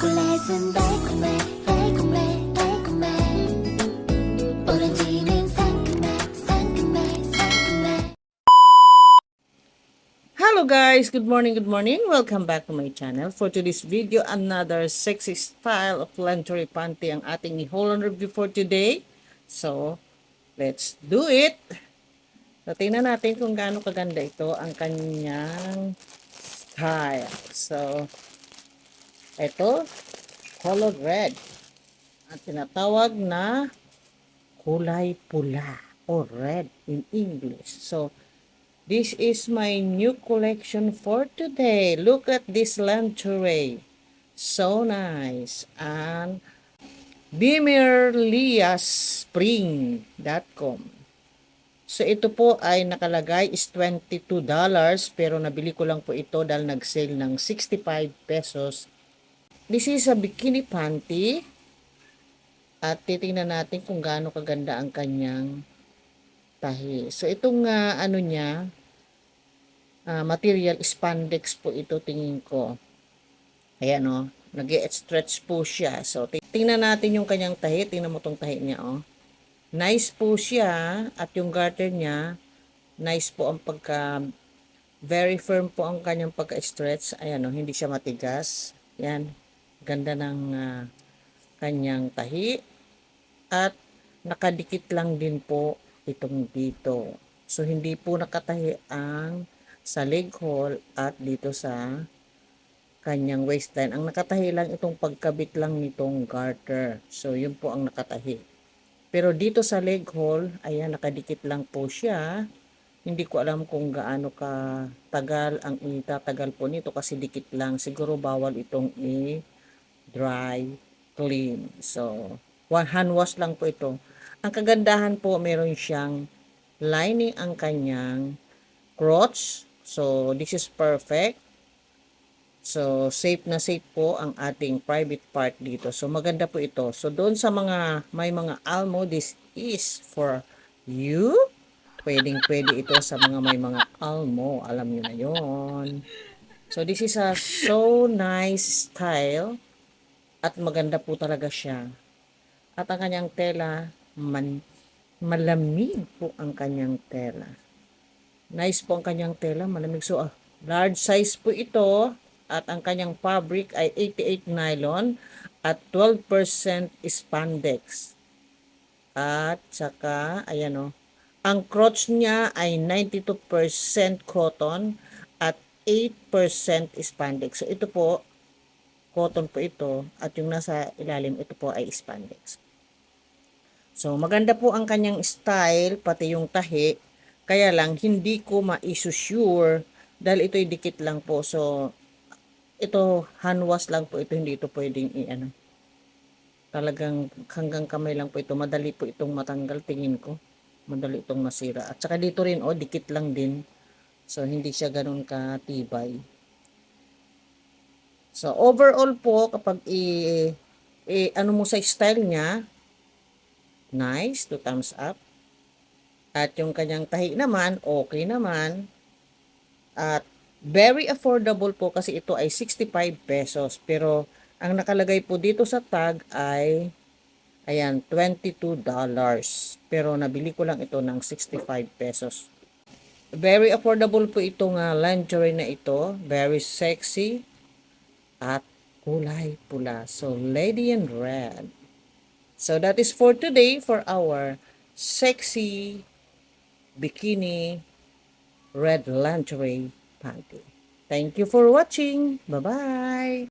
초콜릿은 달콤해 달콤해 달콤해 오렌지는 상큼해 상큼해 상큼해. Hello guys, good morning, good morning. Welcome back to my channel. For today's video, another sexy style of lingerie panty ang ating i-haul and review for today. So, let's do it! So, tingnan natin kung gaano kaganda ito ang kanyang style. So, ito, colored red. Ang tinatawag na kulay pula or red in English. So, this is my new collection for today. Look at this lingerie. So nice. And bimerliaspring.com. So ito po ay nakalagay is $22 pero nabili ko lang po ito dahil nag-sale ng 65 pesos. This is a bikini panty at titingnan natin kung gaano kaganda ang kanyang tahi. So itong ano niya, material spandex po ito tingin ko. Ayan o, nag-stretch po siya. So tingnan natin yung kanyang tahi. Tingnan mo tong tahi niya o. Nice po siya at yung garter niya, nice po ang pagka, very firm po ang kanyang pagka-stretch. Ayan o, hindi siya matigas. Yan, ganda ng kanyang tahi. At nakadikit lang din po itong dito. So, hindi po nakatahi ang sa leg hole at dito sa kanyang waistline. Ang nakatahi lang itong pagkabit lang nitong garter. So, yun po ang nakatahi. Pero dito sa leg hole, ayan, nakadikit lang po siya. Hindi ko alam kung gaano ka tagal ang itatagal po nito kasi dikit lang. Siguro bawal itong i-dry clean. So, hand wash lang po ito. Ang kagandahan po, meron siyang lining ang kanyang crotch. So, this is perfect. So, safe na safe po ang ating private part dito. So, maganda po ito. So, doon sa mga, may mga almo, this is for you. Pwedeng-pwede ito sa mga may mga almo. Alam niyo na yon. So, this is a so nice style. At maganda po talaga siya. At ang kanyang tela, malamig po ang kanyang tela. Nice po ang kanyang tela, malamig. So, large size po ito. At ang kanyang fabric ay 88 nylon at 12% spandex. At saka, ayan o, ang crotch niya ay 92% cotton at 8% spandex. So, ito po, cotton po ito at yung nasa ilalim, ito po ay spandex. So, maganda po ang kanyang style, pati yung tahi. Kaya lang, hindi ko ma-sure dahil ito'y dikit lang po. So, ito, hand wash lang po ito. Hindi ito pwedeng i-ano. Talagang hanggang kamay lang po ito. Madali po itong matanggal, tingin ko. Madali itong masira. At saka dito rin, oh, dikit lang din. So, hindi siya ganun katibay. So, overall po, kapag ano mo sa style niya, nice, 2 thumbs up. At yung kanyang tahi naman, okay naman. At very affordable po kasi ito ay 65 pesos. Pero ang nakalagay po dito sa tag ay ayan, $22. Pero nabili ko lang ito ng 65 pesos. Very affordable po itong lingerie na ito. Very sexy at kulay pula. So, lady in red. So, that is for today for our sexy bikini red lingerie panty. Thank you for watching. Bye-bye.